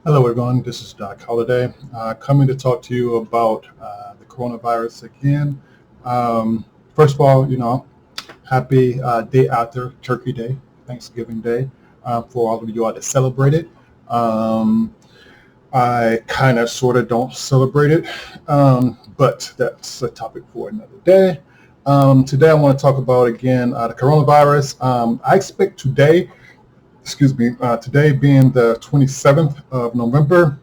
Hello, everyone. This is Doc Holliday, coming to talk to you about the coronavirus again. First of all, happy day after Turkey Day, Thanksgiving Day, for all of you all that celebrate it. Um, I kind of sort of don't celebrate it, but that's a topic for another day. Today, I want to talk about again the coronavirus. I expect today being the 27th of November.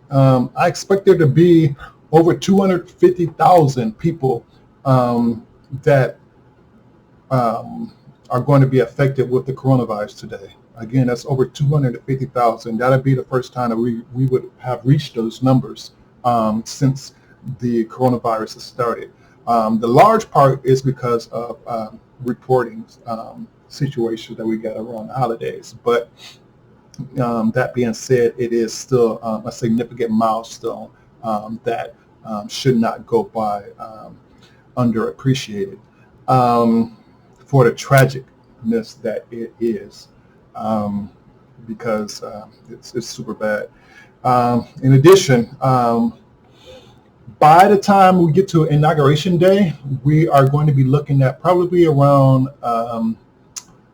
I expect there to be over 250,000 people that are going to be affected with the coronavirus today. Again, that's over 250,000. That'll be the first time that we would have reached those numbers since the coronavirus has started. The large part is because of reporting situations that we got around the holidays. But that being said, it is still a significant milestone that should not go by underappreciated for the tragicness that it is, because it's super bad. In addition, by the time we get to Inauguration Day, we are going to be looking at probably around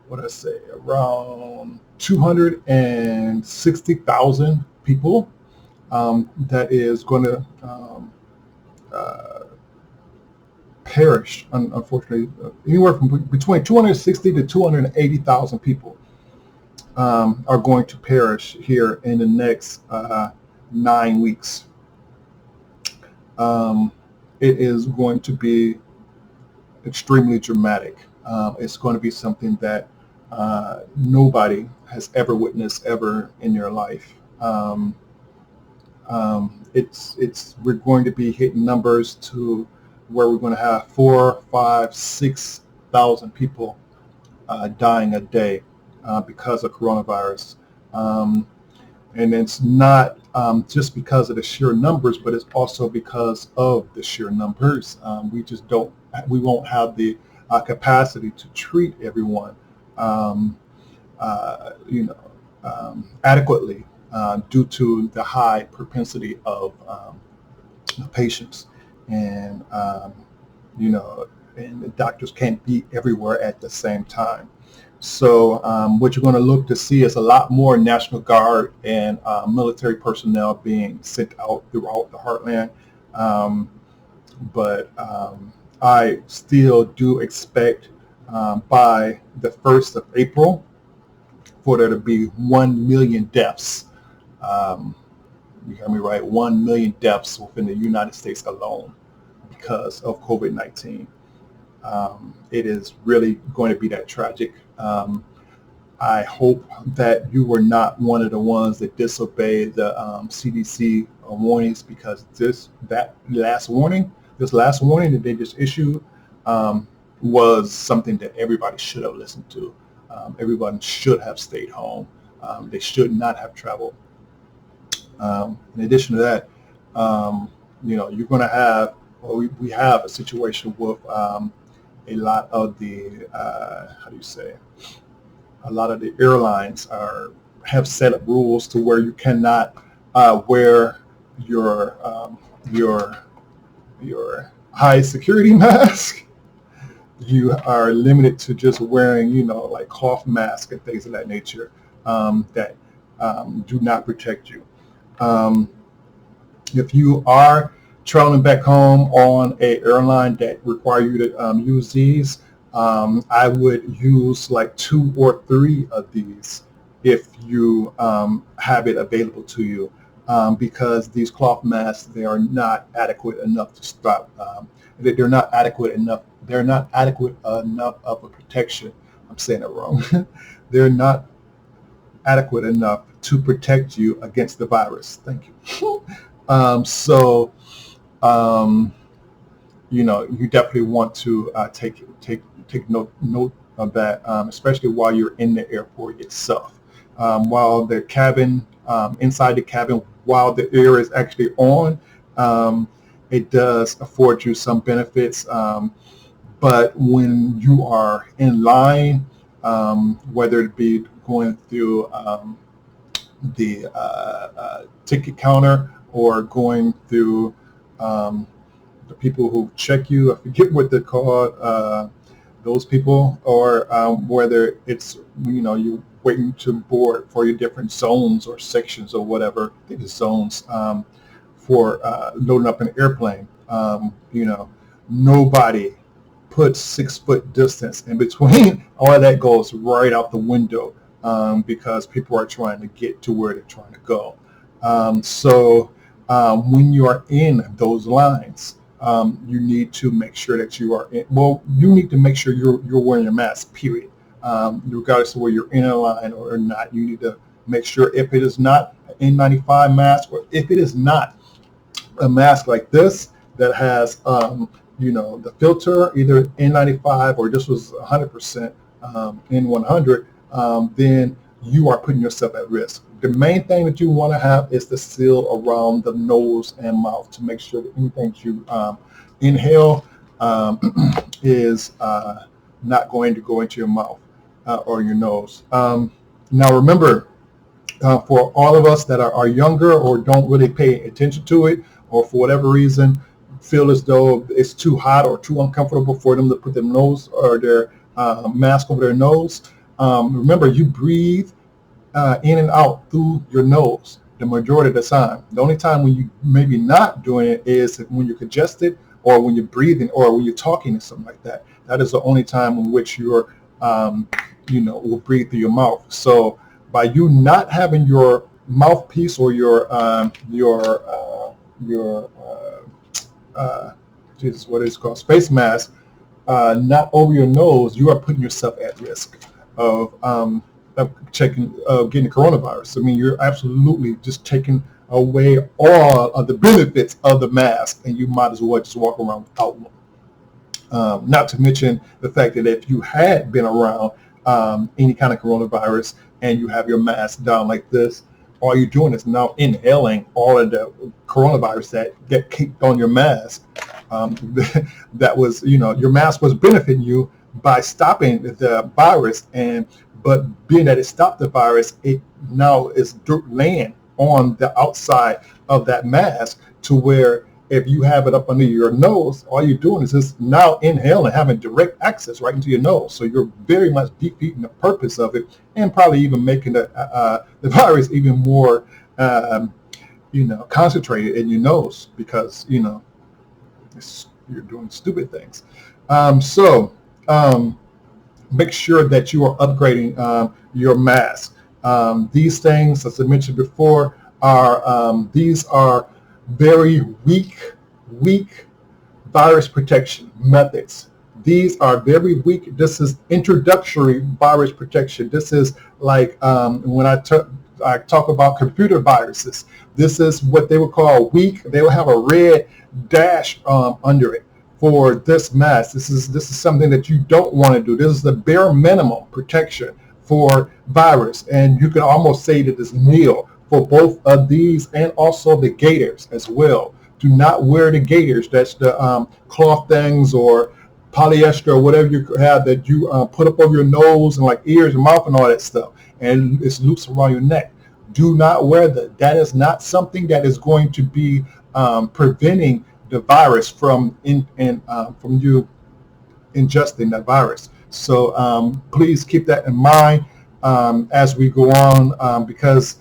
around 260,000 people that is going to uh, perish, unfortunately. Anywhere from between 260 to 280,000 people are going to perish here in the next 9 weeks. It is going to be extremely dramatic. It's going to be something that nobody has ever witnessed ever in their life. We're going to be hitting numbers to where we're going to have 4, 5, 6,000 people dying a day because of coronavirus. And it's not just because of the sheer numbers, but it's also because of the sheer numbers. We won't have the capacity to treat everyone, um, adequately due to the high propensity of patients. And, you know, and the doctors can't be everywhere at the same time. So what you're going to look to see is a lot more National Guard and military personnel being sent out throughout the heartland. Um, but I still do expect by the 1st of April for there to be 1 million deaths. Um, you hear me right? 1 million deaths within the United States alone because of COVID-19. It is really going to be that tragic. I hope that you were not one of the ones that disobeyed the CDC warnings, because this last warning that they just issued, was something that everybody should have listened to. Everyone should have stayed home. They should not have traveled. In addition to that, you're going to have, or we have a situation with a lot of the, how do you say, a lot of the airlines have set up rules to where you cannot wear your your high security mask. You are limited to just wearing, like cloth masks and things of that nature that do not protect you. Um, if you are traveling back home on a airline that require you to use these, I would use like 2 or 3 of these if you have it available to you, because these cloth masks, they are not adequate enough to stop. They're not adequate enough. They're not adequate enough of a protection. I'm saying it wrong. They're not adequate enough to protect you against the virus. Thank you. So, um, you definitely want to take note of that, especially while you're in the airport itself. While the cabin, inside the cabin, while the air is actually on, um, it does afford you some benefits. But when you are in line, whether it be going through the ticket counter, or going through the people who check you. I forget what they're called. Those people, or whether it's, you waiting to board for your different zones or sections or whatever. I think it's zones, for loading up an airplane. Nobody puts 6 foot distance in between. All of that goes right out the window, because people are trying to get to where they're trying to go. So when you are in those lines, you need to make sure that you are you need to make sure you're wearing your mask, period. Regardless of whether you're in a line or not, you need to make sure, if it is not an N95 mask, or if it is not a mask like this that has, the filter, either N95 or this was 100% N100, then you are putting yourself at risk. The main thing that you want to have is the seal around the nose and mouth to make sure that anything that you inhale is not going to go into your mouth or your nose. Now remember, for all of us that are younger or don't really pay attention to it, or for whatever reason feel as though it's too hot or too uncomfortable for them to put their nose or their mask over their nose, remember, you breathe in and out through your nose the majority of the time. The only time when you maybe not doing it is when you're congested, or when you're breathing, or when you're talking or something like that. That is the only time in which you're, will breathe through your mouth. So by you not having your mouthpiece or your Jesus, what is it called, space mask, not over your nose, you are putting yourself at risk of getting coronavirus. I mean, you're absolutely just taking away all of the benefits of the mask, and you might as well just walk around without one. Not to mention the fact that if you had been around any kind of coronavirus and you have your mask down like this, all you're doing is now inhaling all of the coronavirus that get kicked on your mask. That was, your mask was benefiting you by stopping the virus, but being that it stopped the virus, it now is laying on the outside of that mask, to where if you have it up under your nose, all you're doing is just now inhaling, having direct access right into your nose. So you're very much defeating the purpose of it, and probably even making the virus even more, concentrated in your nose, because, you're doing stupid things. So make sure that you are upgrading your mask. These things, as I mentioned before, these are very weak virus protection methods. These are very weak. This is introductory virus protection. This is like when I talk about computer viruses. This is what they would call weak. They will have a red dash under it for this mask. This is something that you don't want to do. This is the bare minimum protection for virus, and you can almost say that it's nil for both of these, and also the gaiters as well. Do not wear the gaiters. That's the cloth things or polyester or whatever you have that you put up over your nose and like ears and mouth and all that stuff, and it's loose around your neck. Do not wear that. That is not something that is going to be preventing the virus from you ingesting that virus. So please keep that in mind as we go on, because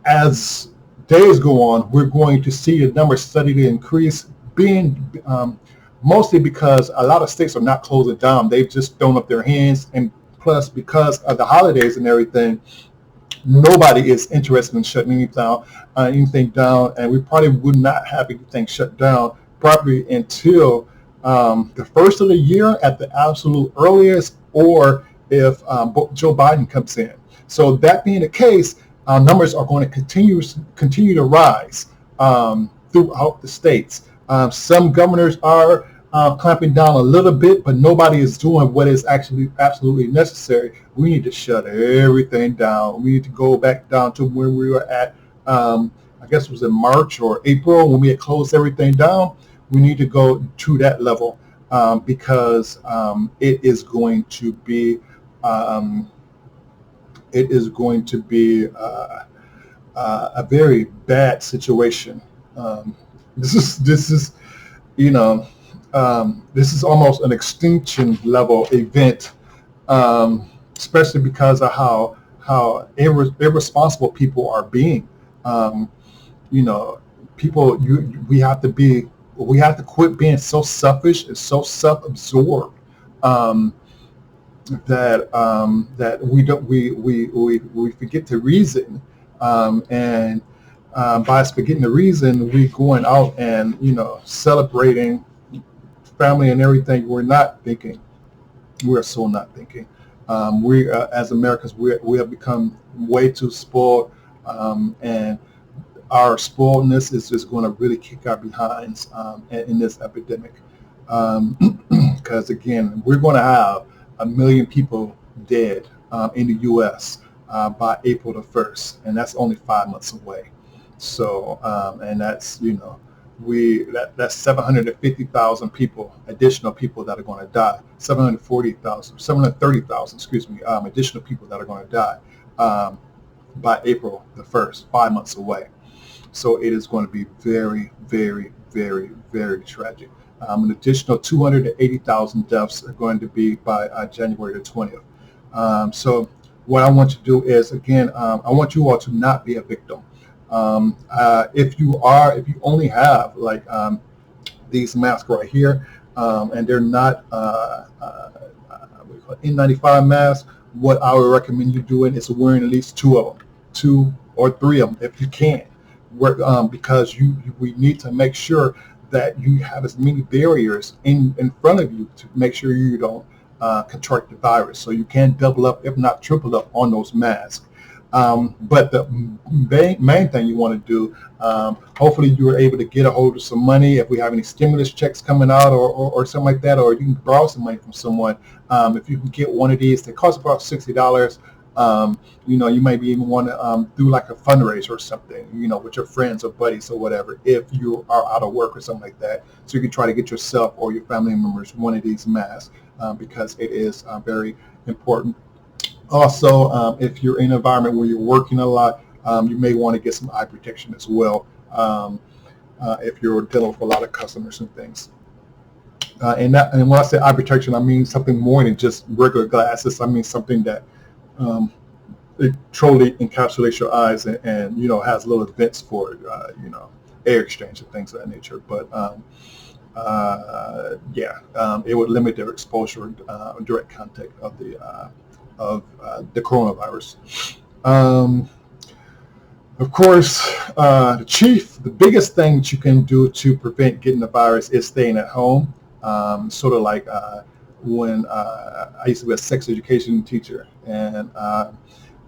as days go on, we're going to see the numbers steadily increase, being mostly because a lot of states are not closing down. They've just thrown up their hands, and plus because of the holidays and everything, nobody is interested in shutting anything down, and we probably would not have anything shut down properly until the first of the year at the absolute earliest, or if Joe Biden comes in. So that being the case, numbers are going to continue to rise throughout the states. Some governors are clamping down a little bit, but nobody is doing what is actually absolutely necessary. We need to shut everything down. We need to go back down to where we were at, I guess it was in March or April when we had closed everything down. We need to go to that level because it is going to be it is going to be a very bad situation. Um, this is you know this is almost an extinction level event, especially because of how irresponsible people are being. Um, you know, people we have to quit being so selfish and so self-absorbed, um, that we don't we forget to reason, and by us forgetting the reason, we going out and celebrating family and everything. We're not thinking. We're so not thinking. We as Americans, we have become way too spoiled, and our spoiledness is just going to really kick our behinds in this epidemic. Because again, we're going to have 1 million people dead in the U.S. By April the 1st, and that's only 5 months away. So, and that's that's 750,000 people, additional people that are going to die. 730,000, excuse me, additional people that are going to die by April the 1st, 5 months away. So it is going to be very, very, very, very tragic. An additional 280,000 deaths are going to be by January the 20th. So what I want you to do is, again, I want you all to not be a victim. If you only have like these masks right here, and they're not N95 masks, what I would recommend you doing is wearing at least 2 of them, 2 or 3 of them if you can. Because we need to make sure that you have as many barriers in front of you to make sure you don't contract the virus. So you can double up, if not triple up, on those masks. But the main thing you want to do, hopefully you were able to get a hold of some money. If we have any stimulus checks coming out or something like that, or you can borrow some money from someone. If you can get one of these, they cost about $60. You maybe even want to do like a fundraiser or something, with your friends or buddies or whatever, if you are out of work or something like that. So you can try to get yourself or your family members one of these masks, because it is very important. Also, if you're in an environment where you're working a lot, you may want to get some eye protection as well, if you're dealing with a lot of customers and things. And when I say eye protection, I mean something more than just regular glasses. I mean something that it truly encapsulates your eyes and has little vents for air exchange and things of that nature. But it would limit their exposure, direct contact of the coronavirus. Of course, the biggest thing that you can do to prevent getting the virus is staying at home. Sort of like when I used to be a sex education teacher, and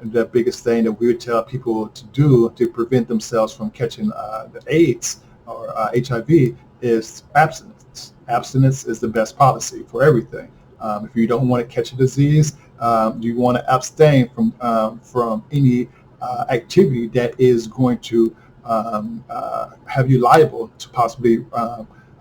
the biggest thing that we would tell people to do to prevent themselves from catching the AIDS or HIV is abstinence. Abstinence is the best policy for everything. If you don't want to catch a disease, you want to abstain from any activity that is going to have you liable to possibly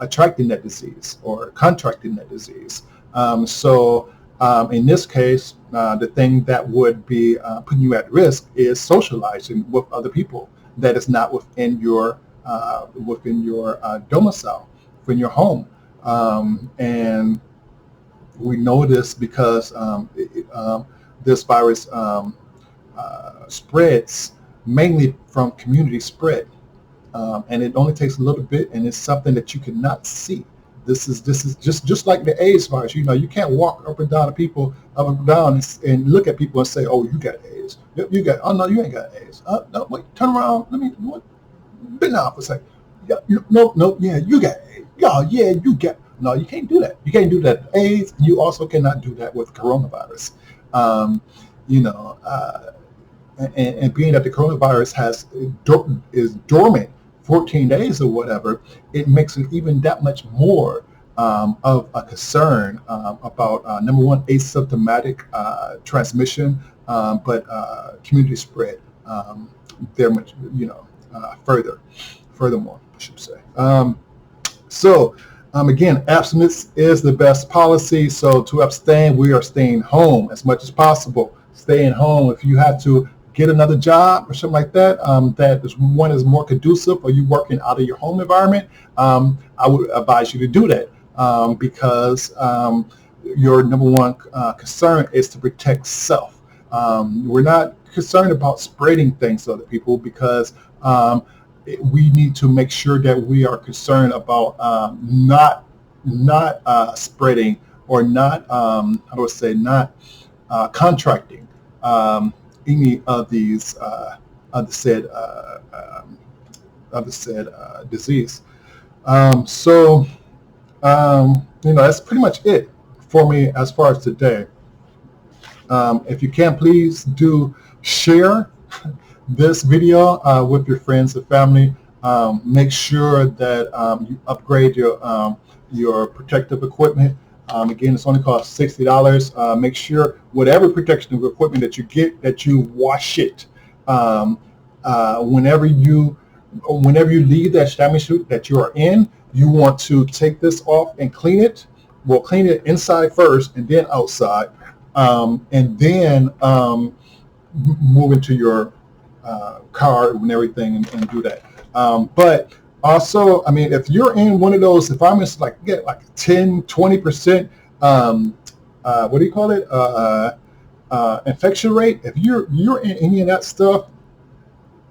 attracting that disease or contracting that disease. In this case, the thing that would be putting you at risk is socializing with other people that is not within your domicile, within your home. And we know this because this virus spreads mainly from community spread. And it only takes a little bit, and it's something that you cannot see. This is just like the AIDS virus. You can't walk up and down to people, up and down, and look at people and say, "Oh, you got AIDS. Yep, you got. Oh no, you ain't got AIDS. No, wait, turn around. Let me. What? Bend down for a second. Yeah, no, yeah, you got AIDS. Yeah, you got. No, you can't do that. You can't do that with AIDS. You also cannot do that with coronavirus. And being that the coronavirus is dormant 14 days or whatever, it makes it even that much more of a concern about, number one, asymptomatic transmission, but community spread very much, furthermore, I should say. Again, abstinence is the best policy. So to abstain, we are staying home as much as possible. staying home, if you have to get another job or something like that, that is one is more conducive, or you working out of your home environment, I would advise you to do that, because your number one concern is to protect self. We're not concerned about spreading things to other people, because we need to make sure that we are concerned about not spreading, or not I would say not contracting any of these of the said disease. So that's pretty much it for me as far as today. If you can, please do share this video with your friends and family. Make sure that you upgrade your protective equipment. Again, it's only cost $60. Make sure whatever protection equipment that you get, that you wash it. Whenever you leave that chamois suit that you are in, you want to take this off and clean it. We'll clean it inside first and then outside, and then move into your car and everything, and do that. But also, I mean, if you're in one of those environments, like get like 10-20%, what do you call it? Infection rate. If you're in any of that stuff,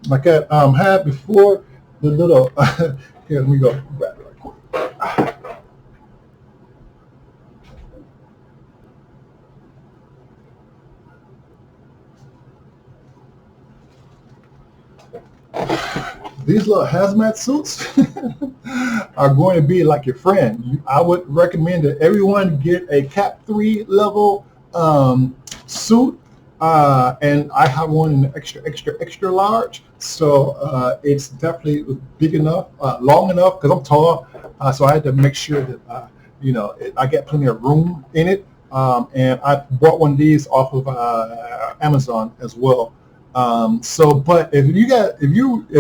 like I had before, the little here, let me go grab it right quick. These little hazmat suits are going to be like your friend. I would recommend that everyone get a Cat 3 level suit, and I have one in extra large. So it's definitely big enough, long enough, because I'm tall. So I had to make sure that I get plenty of room in it. And I bought one of these off of Amazon as well. But if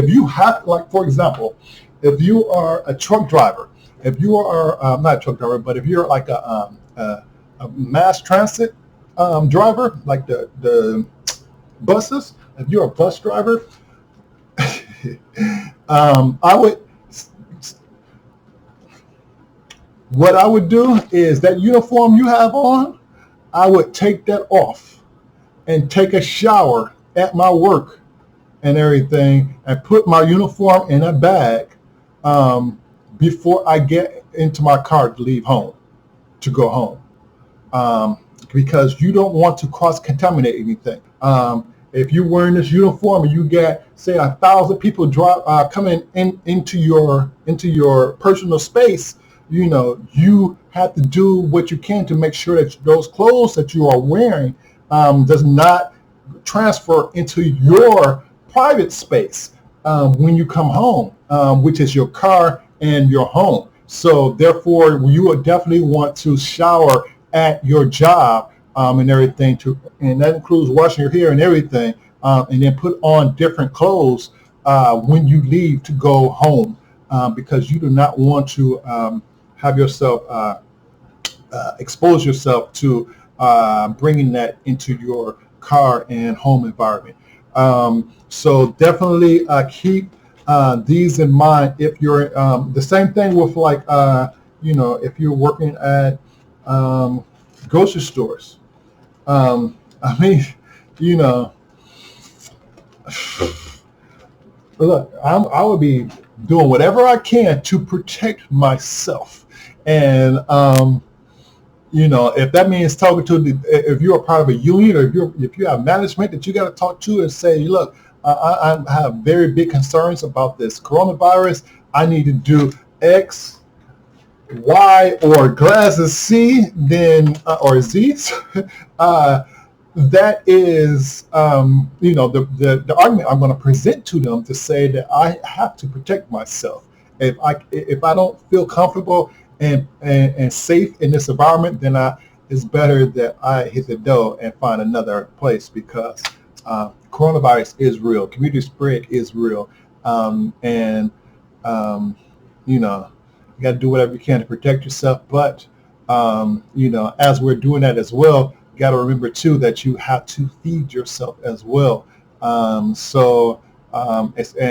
you have, like, for example, if you are a truck driver, if you are not a truck driver, but if you're like a mass transit driver, like the buses, if you're a bus driver, what I would do is that uniform you have on, I would take that off and take a shower at my work and everything, and put my uniform in a bag before I get into my car to leave home, to go home, because you don't want to cross-contaminate anything. If you're wearing this uniform and you get, say, 1,000 people coming into your personal space, you have to do what you can to make sure that those clothes that you are wearing does not transfer into your private space when you come home, which is your car and your home. So therefore, you would definitely want to shower at your job and everything, and that includes washing your hair and everything, and then put on different clothes when you leave to go home, because you do not want to have yourself expose yourself to bringing that into your car and home environment. So definitely keep these in mind if you're the same thing with, like, if you're working at grocery stores. I mean, look, I would be doing whatever I can to protect myself, and if that means talking to if you're a part of a union, or if you have management that you got to talk to and say, look, I have very big concerns about this coronavirus. I need to do X, Y, or glasses C, then or Z. That is, the argument I'm going to present to them, to say that I have to protect myself. If I don't feel comfortable and safe in this environment, then it's better that I hit the door and find another place, because coronavirus is real. Community spread is real, and you got to do whatever you can to protect yourself. But as we're doing that as well, got to remember too that you have to feed yourself as well. And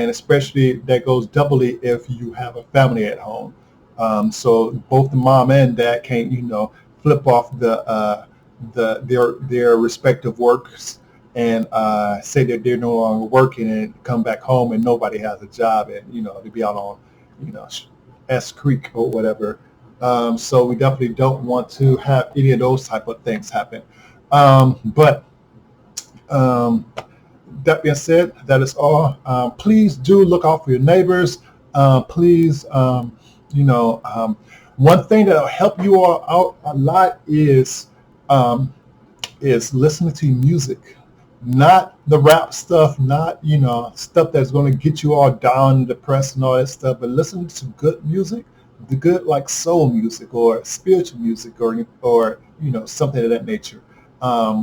especially that goes doubly if you have a family at home. So both the mom and dad can't, flip off their respective works and say that they're no longer working and come back home and nobody has a job, and to be out on S Creek or whatever. So we definitely don't want to have any of those type of things happen. But that being said, that is all. Please do look out for your neighbors. Please, one thing that'll help you all out a lot is listening to music, not the rap stuff, not stuff that's going to get you all down and depressed and all that stuff, but listen to good music, the good like soul music or spiritual music or something of that nature.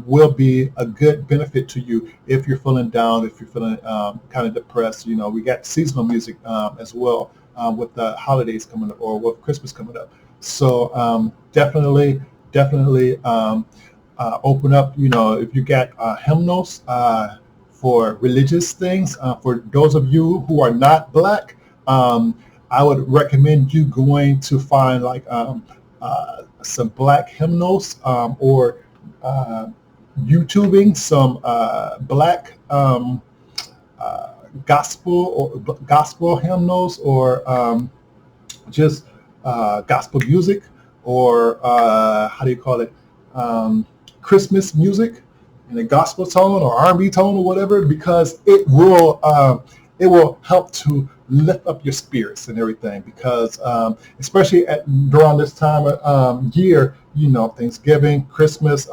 Will be a good benefit to you if you're feeling down, if you're feeling kind of depressed. We got seasonal music as well with the holidays coming up or with Christmas coming up. So definitely open up, if you got hymnals for religious things. For those of you who are not Black, I would recommend you going to find like some Black hymnals or YouTubing some Black gospel hymnals or just gospel music or how do you call it, Christmas music in a gospel tone or R&B tone or whatever, because it will help to lift up your spirits and everything, because especially during this time of year, Thanksgiving, Christmas,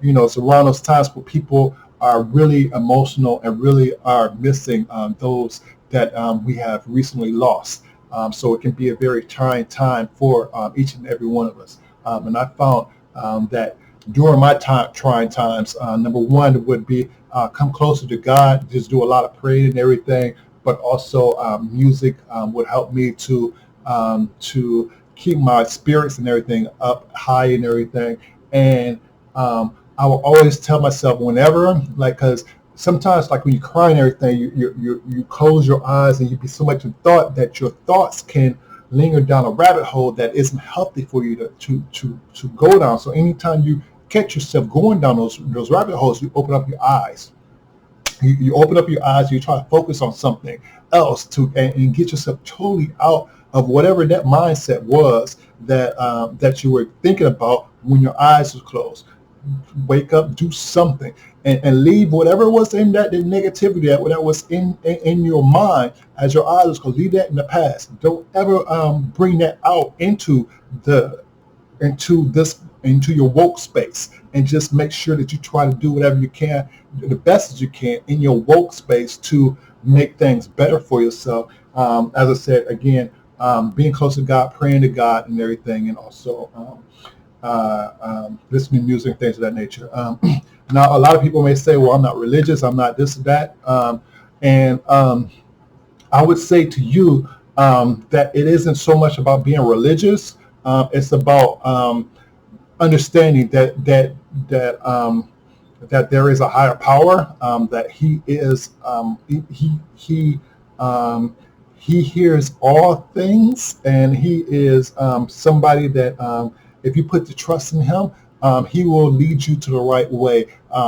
it's around those times where people are really emotional and really are missing those that we have recently lost. So it can be a very trying time for each and every one of us. And I found that during my trying times, number one would be come closer to God, just do a lot of praying and everything, but also music would help me to keep my spirits and everything up high and everything. And I will always tell myself whenever, because sometimes like when you cry and everything, you close your eyes and you be so much in thought that your thoughts can linger down a rabbit hole that isn't healthy for you to go down. So anytime you catch yourself going down those rabbit holes, you open up your eyes. You open up your eyes, you try to focus on something else and get yourself totally out of whatever that mindset was that you were thinking about when your eyes were closed. Wake up, do something, and leave whatever was in the negativity that was in your mind as your eyes was closed. Leave that in the past. Don't ever bring that out into your woke space, and just make sure that you try to do whatever you can, the best as you can in your woke space to make things better for yourself. As I said again, being close to God, praying to God and everything, and also listening to music, things of that nature. Now, a lot of people may say, well, I'm not religious, I'm not this or that. And I would say to you that it isn't so much about being religious. It's about understanding that there is a higher power, that He is He hears all things, and He is somebody that if you put the trust in Him, He will lead you to the right way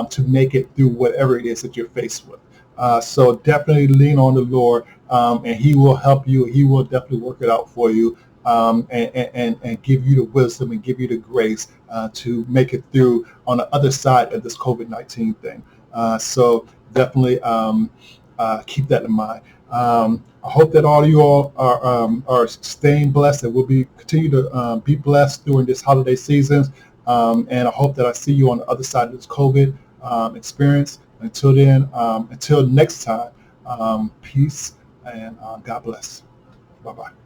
to make it through whatever it is that you're faced with. So definitely lean on the Lord, and He will help you. He will definitely work it out for you, and give you the wisdom and give you the grace to make it through on the other side of this COVID-19 thing. So definitely keep that in mind. I hope that all of you all are staying blessed, and will continue to be blessed during this holiday season. And I hope that I see you on the other side of this COVID experience. Until then, until next time, peace and God bless. Bye-bye.